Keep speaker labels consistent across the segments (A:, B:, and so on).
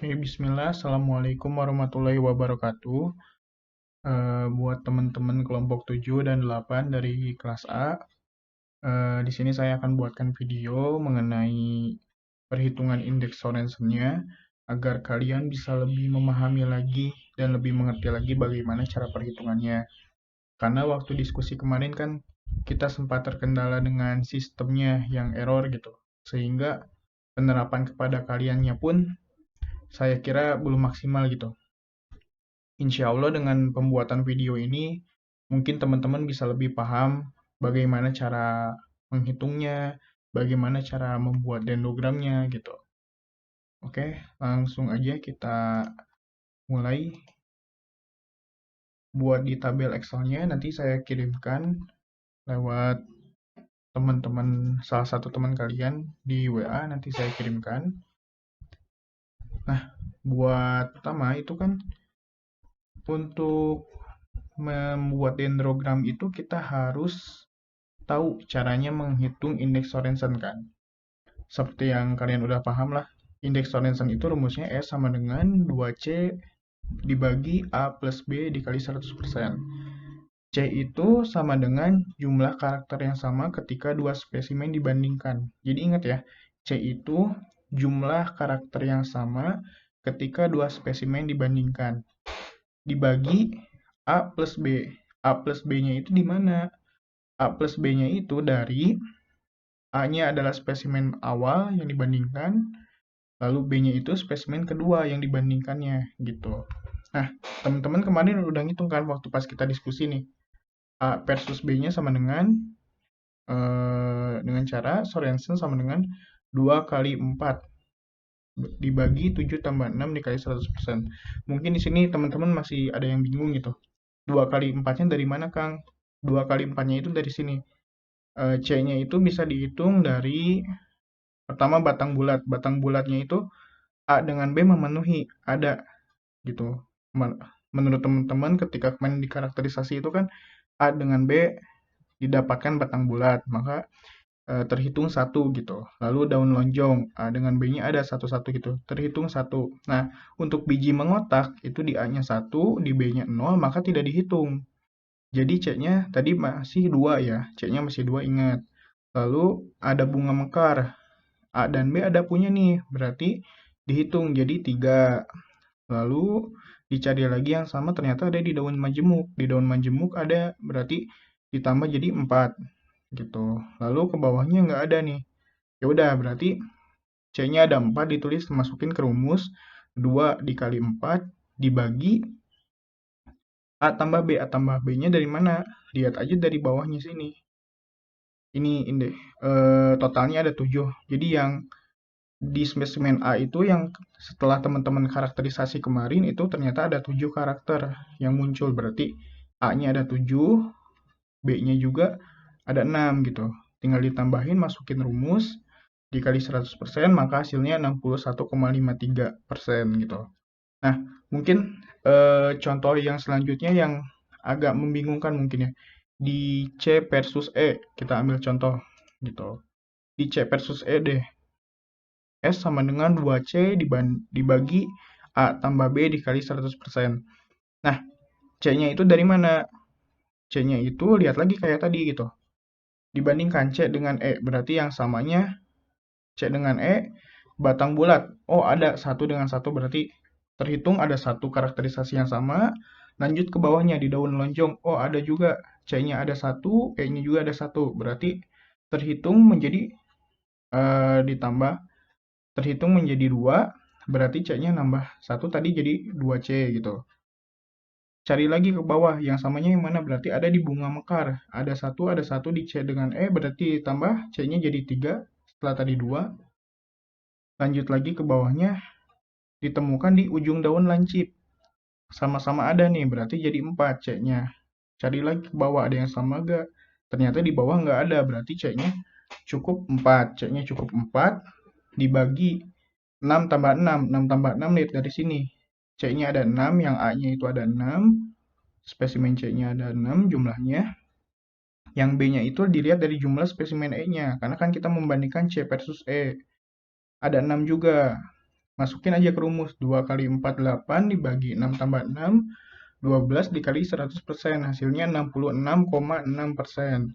A: Oke, bismillah. Assalamualaikum warahmatullahi wabarakatuh. Buat teman-teman kelompok 7 dan 8 dari kelas A, di sini saya akan buatkan video mengenai perhitungan indeks Sorensen-nya agar kalian bisa lebih memahami lagi dan lebih mengerti lagi bagaimana cara perhitungannya. Karena waktu diskusi kemarin kan kita sempat terkendala dengan sistemnya yang error gitu, sehingga penerapan kepada kaliannya pun saya kira belum maksimal gitu. Insya Allah dengan pembuatan video ini, mungkin teman-teman bisa lebih paham bagaimana cara menghitungnya, bagaimana cara membuat dendrogramnya gitu. Oke, langsung aja kita mulai buat di tabel Excel-nya. Nanti saya kirimkan lewat teman-teman, salah satu teman kalian di WA, nanti saya kirimkan. Nah, buat pertama itu kan untuk membuat dendrogram itu kita harus tahu caranya menghitung indeks Sorensen kan. Seperti yang kalian udah paham lah, indeks Sorensen itu rumusnya S sama dengan 2C dibagi A plus B dikali 100%. C itu sama dengan jumlah karakter yang sama ketika dua spesimen dibandingkan. Jadi ingat ya, C itu jumlah karakter yang sama ketika dua spesimen dibandingkan. Dibagi A plus B. A plus B-nya itu di mana? A plus B-nya itu dari A-nya adalah spesimen awal yang dibandingkan, lalu B-nya itu spesimen kedua yang dibandingkannya, gitu. Nah, teman-teman kemarin udah ngitung kan waktu pas kita diskusi nih. A versus B-nya sama dengan cara Sorensen sama dengan 2 kali 4 dibagi 7 tambah 6 dikali 100%. Mungkin di sini teman-teman masih ada yang bingung gitu. 2 kali 4-nya dari mana, Kang? 2 kali 4-nya itu dari sini. C-nya itu bisa dihitung dari pertama batang bulat. Batang bulatnya itu A dengan B memenuhi, ada gitu. Menurut teman-teman ketika kemarin dikarakterisasi itu kan A dengan B didapatkan batang bulat, maka terhitung satu gitu. Lalu daun lonjong, A dengan B-nya ada satu-satu gitu, terhitung satu. Nah, untuk biji mengotak itu di A-nya 1, di B-nya 0, maka tidak dihitung. Jadi C-nya tadi masih 2 ya, C-nya masih 2 ingat. Lalu ada bunga mekar, A dan B ada punya nih, berarti dihitung jadi 3. Lalu dicari lagi yang sama ternyata ada di daun majemuk. Di daun majemuk ada berarti ditambah jadi 4 gitu. Lalu ke bawahnya nggak ada nih. Ya udah berarti C-nya ada 4 ditulis masukin ke rumus 2 dikali 4 dibagi A tambah B. A tambah B-nya dari mana? Lihat aja dari bawahnya sini. Ini totalnya ada 7. Jadi yang di spesimen A itu yang setelah teman-teman karakterisasi kemarin itu ternyata ada 7 karakter yang muncul. Berarti A-nya ada 7, B-nya juga ada 6 gitu. Tinggal ditambahin, masukin rumus, dikali 100%, maka hasilnya 61,53% gitu. Nah, mungkin contoh yang selanjutnya yang agak membingungkan mungkin ya. Di C versus E, kita ambil contoh gitu. Di C versus E deh. S sama dengan 2C dibagi A tambah B dikali 100%. Nah, C-nya itu dari mana? C-nya itu lihat lagi kayak tadi gitu. Dibandingkan C dengan E, berarti yang samanya C dengan E, batang bulat. Oh, ada satu dengan satu, berarti terhitung ada satu karakterisasi yang sama. Lanjut ke bawahnya di daun lonjong. Oh, ada juga C-nya ada satu, E-nya juga ada satu. Berarti terhitung menjadi ditambah terhitung menjadi 2, berarti C-nya nambah 1 tadi jadi 2C gitu. Cari lagi ke bawah, yang samanya yang mana? Berarti ada di bunga mekar. Ada satu di C dengan E, berarti tambah C-nya jadi 3, setelah tadi 2. Lanjut lagi ke bawahnya, ditemukan di ujung daun lancip. Sama-sama ada nih, berarti jadi 4 C-nya. Cari lagi ke bawah, ada yang sama gak? Ternyata di bawah nggak ada, berarti C-nya cukup 4. C-nya cukup 4, dibagi 6 tambah 6. 6 tambah 6 lihat dari sini. C-nya ada 6, yang A-nya itu ada 6. Spesimen C-nya ada 6 jumlahnya. Yang B-nya itu dilihat dari jumlah spesimen E-nya. Karena kan kita membandingkan C versus E. Ada 6 juga. Masukin aja ke rumus. 2 kali 4, 8 dibagi 6 tambah 6, 12 dikali 100%. Hasilnya 66,6%.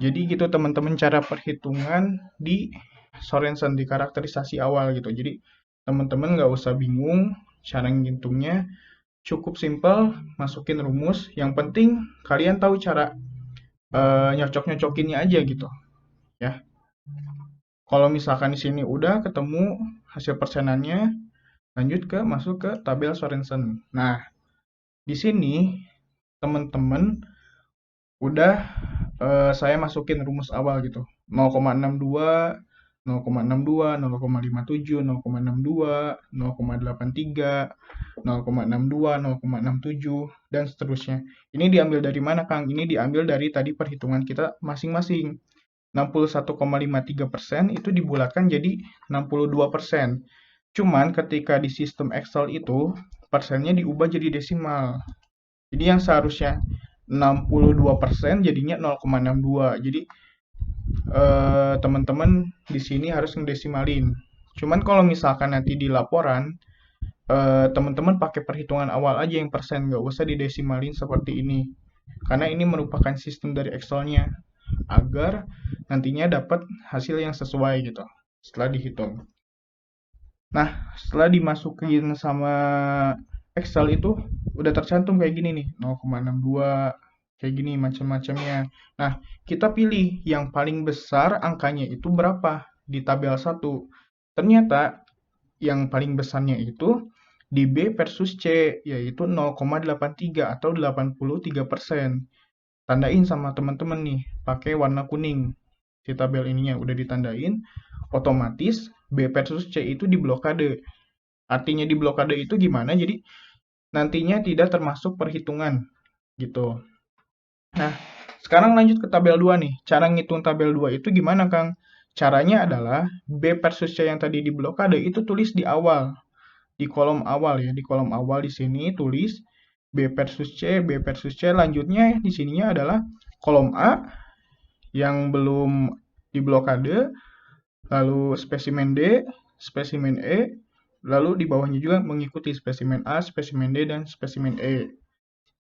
A: Jadi gitu teman-teman cara perhitungan di Sorensen, di karakterisasi awal gitu. Jadi teman-teman nggak usah bingung cara ngitungnya. Cukup simpel, masukin rumus. Yang penting kalian tahu cara nyocok-nyocokinnya aja gitu ya. Kalau misalkan di sini udah ketemu hasil persenannya, lanjut ke masuk ke tabel Sorensen. Nah, di sini teman-teman udah saya masukin rumus awal gitu. 0,62, 0,62, 0,57, 0,62, 0,83, 0,62, 0,67, dan seterusnya. Ini diambil dari mana, Kang? Ini diambil dari tadi perhitungan kita masing-masing. 61,53% itu dibulatkan jadi 62%. Cuman ketika di sistem Excel itu, persennya diubah jadi desimal. Jadi yang seharusnya 62% jadinya 0,62. Jadi teman-teman di sini harus ngedesimalin. Cuman kalau misalkan nanti di laporan, teman-teman pakai perhitungan awal aja yang persen, nggak usah didesimalin seperti ini. Karena ini merupakan sistem dari Excel-nya, agar nantinya dapat hasil yang sesuai gitu, setelah dihitung. Nah, setelah dimasukin sama Excel itu, udah tercantum kayak gini nih, 0,62, kayak gini macam-macamnya. Nah, kita pilih yang paling besar angkanya itu berapa di tabel 1. Ternyata yang paling besarnya itu di B versus C, yaitu 0,83 atau 83%. Tandain sama teman-teman nih, pakai warna kuning. Di tabel ininya udah ditandain, otomatis B versus C itu diblokade. Artinya diblokade itu gimana? Jadi nantinya tidak termasuk perhitungan gitu. Nah, sekarang lanjut ke tabel 2 nih. Cara ngitung tabel 2 itu gimana, Kang? Caranya adalah B versus C yang tadi diblokade itu tulis di awal. Di kolom awal ya, di kolom awal di sini tulis B versus C, B versus C. Lanjutnya di sininya adalah kolom A yang belum diblokade, lalu spesimen D, spesimen E, lalu di bawahnya juga mengikuti spesimen A, spesimen D, dan spesimen E.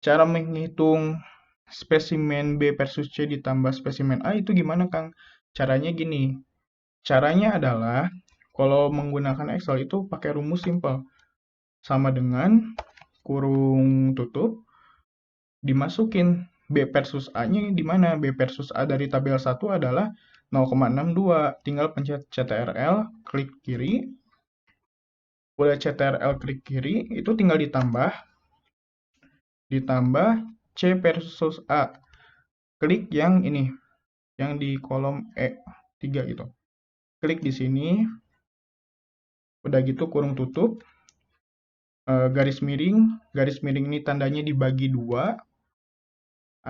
A: Cara menghitung spesimen B versus C ditambah spesimen A itu gimana, Kang? Caranya gini. Caranya adalah kalau menggunakan Excel itu pakai rumus simple. Sama dengan kurung tutup, dimasukin B versus A-nya di mana? B versus A dari tabel 1 adalah 0,62. Tinggal pencet CTRL, klik kiri. Udah CTRL klik kiri, itu tinggal ditambah C versus A. Klik yang ini, yang di kolom E3 gitu. Klik di sini. Udah gitu kurung tutup. Garis miring ini tandanya dibagi 2.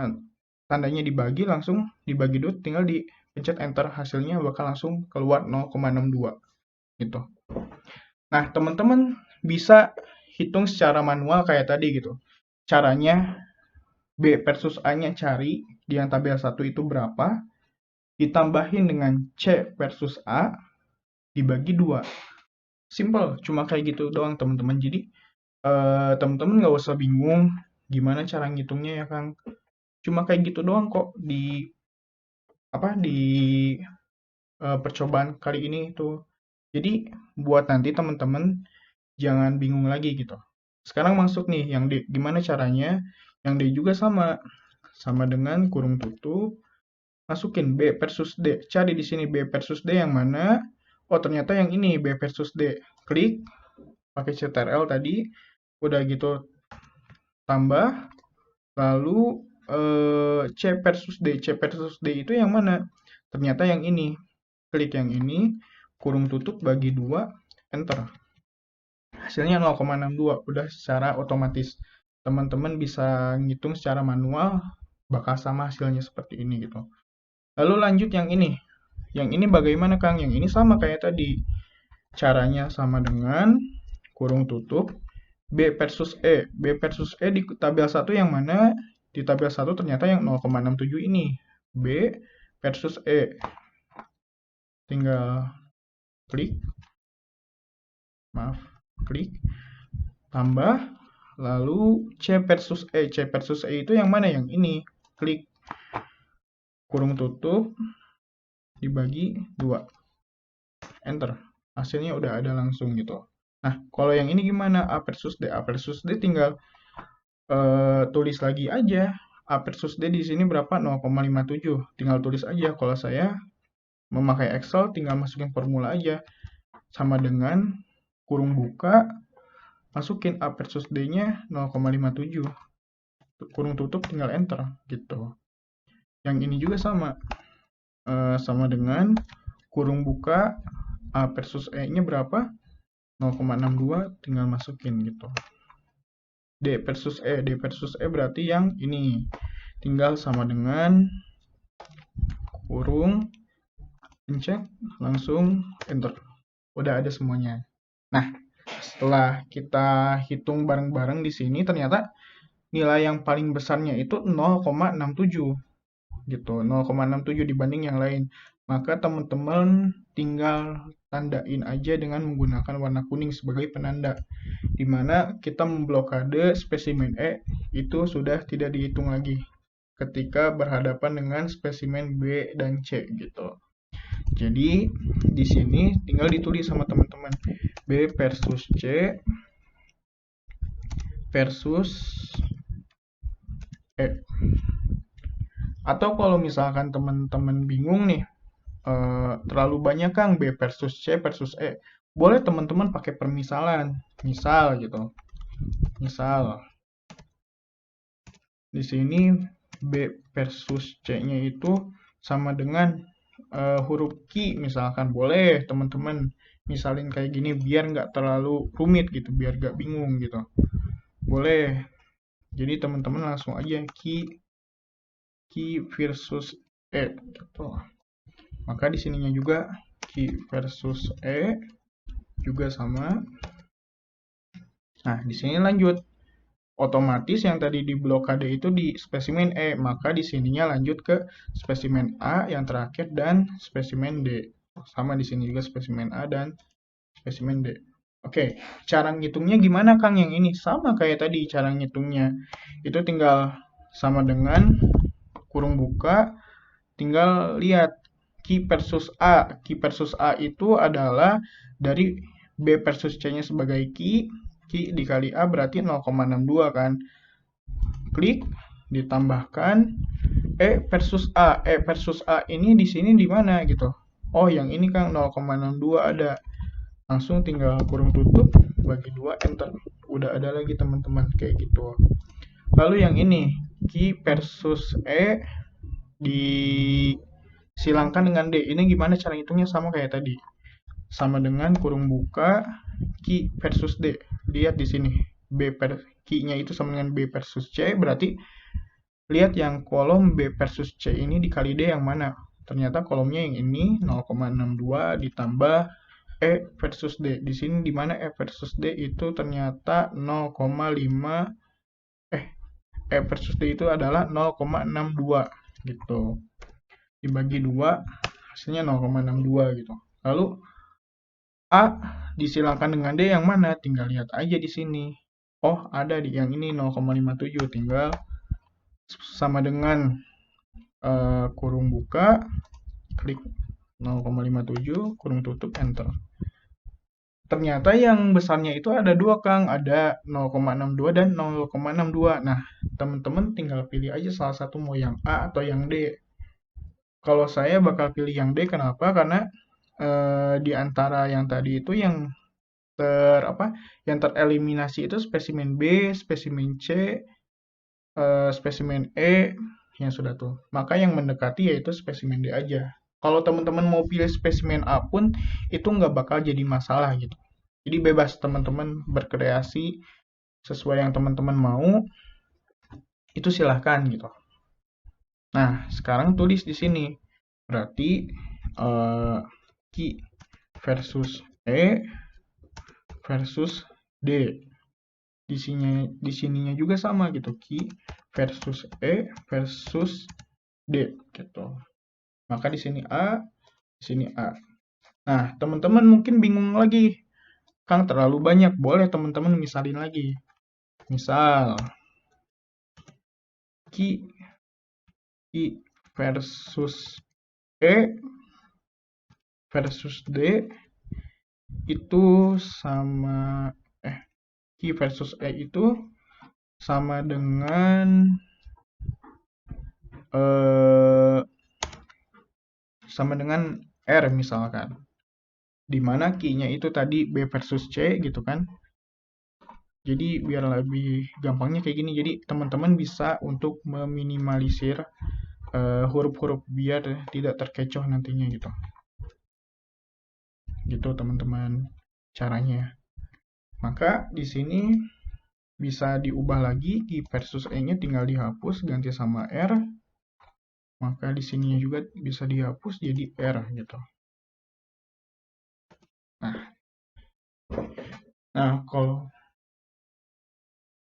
A: Tandanya dibagi, langsung dibagi 2, tinggal dipencet enter, hasilnya bakal langsung keluar 0,62 gitu. Nah, teman-teman bisa hitung secara manual kayak tadi gitu. Caranya B versus A-nya cari di yang tabel 1 itu berapa, ditambahin dengan C versus A, dibagi 2. Simple, cuma kayak gitu doang teman-teman. Jadi teman-teman nggak usah bingung gimana cara ngitungnya ya, Kang. Cuma kayak gitu doang kok di percobaan kali ini tuh. Jadi buat nanti teman-teman jangan bingung lagi gitu. Sekarang masuk nih yang D, gimana caranya? Yang D juga sama dengan kurung tutup. Masukin B versus D. Cari di sini B versus D yang mana? Oh, ternyata yang ini B versus D. Klik pakai CTRL tadi. Udah gitu tambah, lalu C versus D. C versus D itu yang mana? Ternyata yang ini. Klik yang ini, kurung tutup bagi 2, enter. Hasilnya 0,62, udah secara otomatis. Teman-teman bisa ngitung secara manual, bakal sama hasilnya seperti ini gitu. Lalu lanjut yang ini. Yang ini bagaimana, Kang? Yang ini sama kayak tadi. Caranya sama dengan kurung tutup B versus E. B versus E di tabel 1 yang mana? Di tabel 1 ternyata yang 0,67 ini. B versus E. Tinggal klik. Maaf, klik, tambah, lalu C versus E. C versus E itu yang mana? Yang ini. Klik, kurung tutup, dibagi 2. Enter. Hasilnya udah ada langsung gitu. Nah, kalau yang ini gimana? A versus D. A versus D tinggal tulis lagi aja. A versus D di sini berapa? 0,57. Tinggal tulis aja. Kalau saya memakai Excel, tinggal masukin formula aja. Sama dengan kurung buka, masukin A versus D-nya 0,57. Kurung tutup, tinggal enter gitu. Yang ini juga sama. Sama dengan kurung buka, A versus E-nya berapa? 0,62, tinggal masukin gitu. D versus E. D versus E berarti yang ini. Tinggal sama dengan kurung, pencet, langsung enter. Udah ada semuanya. Nah, setelah kita hitung bareng-bareng di sini, ternyata nilai yang paling besarnya itu 0,67. Gitu, 0,67 dibanding yang lain. Maka teman-teman tinggal tandain aja dengan menggunakan warna kuning sebagai penanda, di mana kita memblokade spesimen E itu sudah tidak dihitung lagi ketika berhadapan dengan spesimen B dan C gitu. Jadi di sini tinggal ditulis sama teman-teman B versus C versus E. Atau kalau misalkan teman-teman bingung nih, terlalu banyak Kang B versus C versus E, boleh teman-teman pakai permisalan. Misal gitu. Misal di sini B versus C-nya itu sama dengan huruf Q misalkan. Boleh teman-teman misalin kayak gini biar nggak terlalu rumit gitu, biar nggak bingung gitu. Boleh. Jadi teman-teman langsung aja Q versus E gitu. Maka di sininya juga Q versus E juga sama. Nah, di sini lanjut. Otomatis yang tadi di blokade itu di spesimen E, maka di sininya lanjut ke spesimen A yang terakhir dan spesimen D. Sama di sini juga spesimen A dan spesimen D. Oke, cara ngitungnya gimana Kang yang ini? Sama kayak tadi cara ngitungnya. Itu tinggal sama dengan kurung buka, tinggal lihat Q versus A. Q versus A itu adalah dari B versus C-nya sebagai Q dikali A berarti 0,62 kan. Klik, ditambahkan E versus A. E versus A ini di sini di mana gitu. Oh, yang ini Kang 0,62 ada. Langsung tinggal kurung tutup, bagi 2, enter. Udah ada lagi teman-teman kayak gitu. Lalu yang ini, Q versus E disilangkan dengan D. Ini gimana cara hitungnya? Sama kayak tadi. Sama dengan kurung buka Q versus D. Lihat di sini. Q-nya itu sama dengan B versus C, berarti lihat yang kolom B versus C ini dikali D yang mana. Ternyata kolomnya yang ini 0,62 ditambah E versus D. Di sini di mana E versus D itu ternyata 0,5 E versus D itu adalah 0,62 gitu. Dibagi 2 hasilnya 0,62 gitu. Lalu A disilangkan dengan D yang mana? Tinggal lihat aja di sini. Oh, ada di yang ini 0,57, tinggal sama dengan kurung buka, klik 0,57, kurung tutup, enter. Ternyata yang besarnya itu ada dua Kang, ada 0,62 dan 0,62. Nah, teman-teman tinggal pilih aja salah satu mau yang A atau yang D. Kalau saya bakal pilih yang D, kenapa? Karena di antara yang tadi itu yang yang tereliminasi itu spesimen B, spesimen C, spesimen E, yang sudah tuh. Maka yang mendekati yaitu spesimen D aja. Kalau teman-teman mau pilih spesimen A pun itu nggak bakal jadi masalah gitu. Jadi bebas teman-teman berkreasi sesuai yang teman-teman mau, itu silahkan gitu. Nah, sekarang tulis di sini. Berarti Q versus E versus D. Di sininya juga sama gitu. Q versus E versus D gitu. Maka di sini A, di sini A. Nah, teman-teman mungkin bingung lagi. Kang terlalu banyak. Boleh teman-teman misalin lagi. Misal Q I versus E versus D itu sama Q versus E itu sama dengan R misalkan. Dimana Q-nya itu tadi B versus C gitu kan. Jadi biar lebih gampangnya kayak gini. Jadi teman-teman bisa untuk meminimalisir huruf-huruf biar tidak terkecoh nantinya gitu. Gitu teman-teman caranya. Maka di sini bisa diubah lagi Q versus E-nya tinggal dihapus ganti sama R. Maka di sininya juga bisa dihapus jadi R gitu. Nah,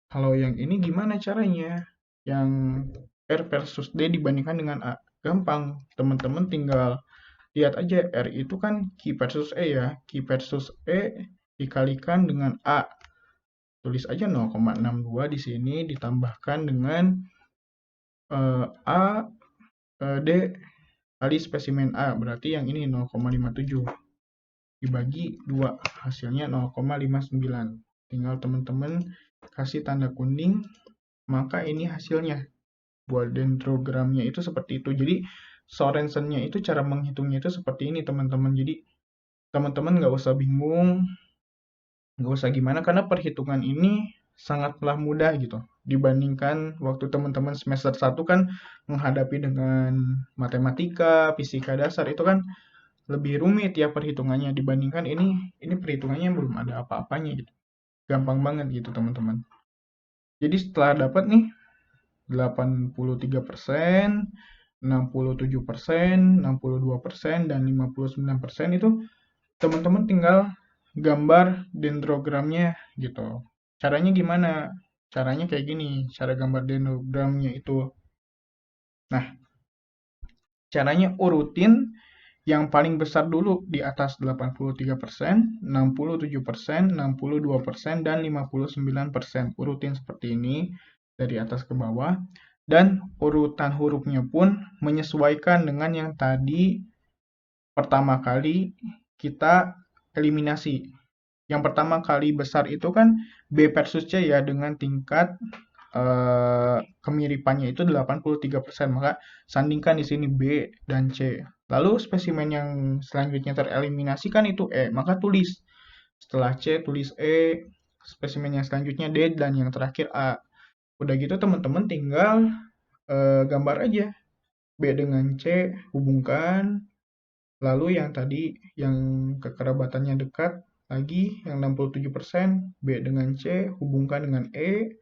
A: kalau yang ini gimana caranya? Yang R versus D dibandingkan dengan A. Gampang, teman-teman tinggal lihat aja R itu kan Q versus E ya. Q versus E dikalikan dengan A. Tulis aja 0,62 di sini ditambahkan dengan A D kali spesimen A. Berarti yang ini 0,57. Dibagi 2, hasilnya 0,59. Tinggal teman-teman kasih tanda kuning, maka ini hasilnya. Buat dendrogramnya itu seperti itu. Jadi Sorensen-nya itu cara menghitungnya itu seperti ini teman-teman. Jadi teman-teman nggak usah bingung, nggak usah gimana, karena perhitungan ini sangatlah mudah gitu. Dibandingkan waktu teman-teman semester 1 kan menghadapi dengan matematika, fisika dasar, itu kan lebih rumit ya perhitungannya. Dibandingkan ini perhitungannya belum ada apa-apanya gitu. Gampang banget gitu teman-teman. Jadi setelah dapat nih 83%, 67%, 62%, dan 59% itu teman-teman tinggal gambar dendrogramnya gitu. Caranya gimana? Caranya kayak gini, cara gambar dendrogramnya itu. Nah, caranya urutin yang paling besar dulu di atas 83%, 67%, 62%, dan 59%. Urutin seperti ini dari atas ke bawah. Dan urutan hurufnya pun menyesuaikan dengan yang tadi pertama kali kita eliminasi. Yang pertama kali besar itu kan B versus C ya, dengan tingkat kemiripannya itu 83%. Maka sandingkan di sini B dan C. Lalu spesimen yang selanjutnya tereliminasi kan itu E. Maka tulis setelah C tulis E, spesimen yang selanjutnya D, dan yang terakhir A. Udah gitu teman-teman tinggal gambar aja. B dengan C hubungkan. Lalu yang tadi yang kekerabatannya dekat lagi yang 67%, B dengan C hubungkan dengan E.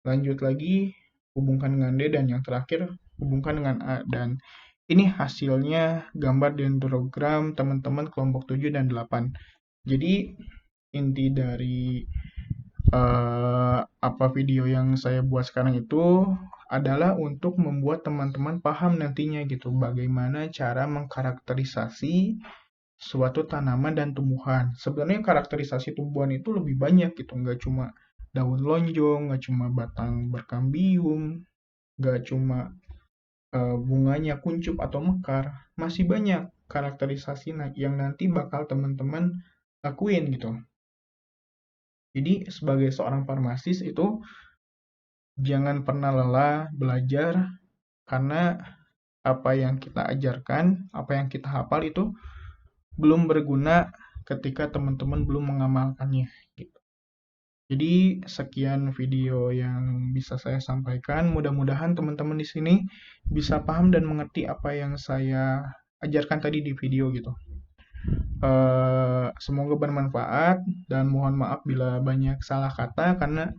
A: Lanjut lagi hubungkan dengan D, dan yang terakhir hubungkan dengan A. Dan ini hasilnya gambar dendrogram teman-teman kelompok 7 dan 8. Jadi inti dari apa video yang saya buat sekarang itu adalah untuk membuat teman-teman paham nantinya gitu bagaimana cara mengkarakterisasi suatu tanaman dan tumbuhan. Sebenarnya karakterisasi tumbuhan itu lebih banyak gitu, nggak cuma daun lonjong, nggak cuma batang berkambium, nggak cuma bunganya kuncup atau mekar. Masih banyak karakterisasi yang nanti bakal teman-teman lakuin gitu. Jadi sebagai seorang farmasis itu jangan pernah lelah belajar, karena apa yang kita ajarkan, apa yang kita hafal itu belum berguna ketika teman-teman belum mengamalkannya gitu. Jadi sekian video yang bisa saya sampaikan. Mudah-mudahan teman-teman di sini bisa paham dan mengerti apa yang saya ajarkan tadi di video gitu. Semoga bermanfaat, dan mohon maaf bila banyak salah kata, karena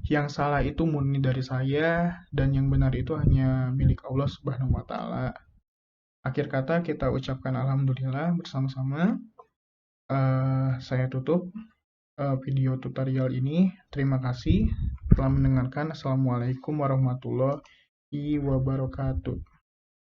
A: yang salah itu murni dari saya dan yang benar itu hanya milik Allah Subhanahu wa taala. Akhir kata kita ucapkan alhamdulillah bersama-sama. Saya tutup video tutorial ini. Terima kasih telah mendengarkan. Assalamualaikum warahmatullahi wabarakatuh.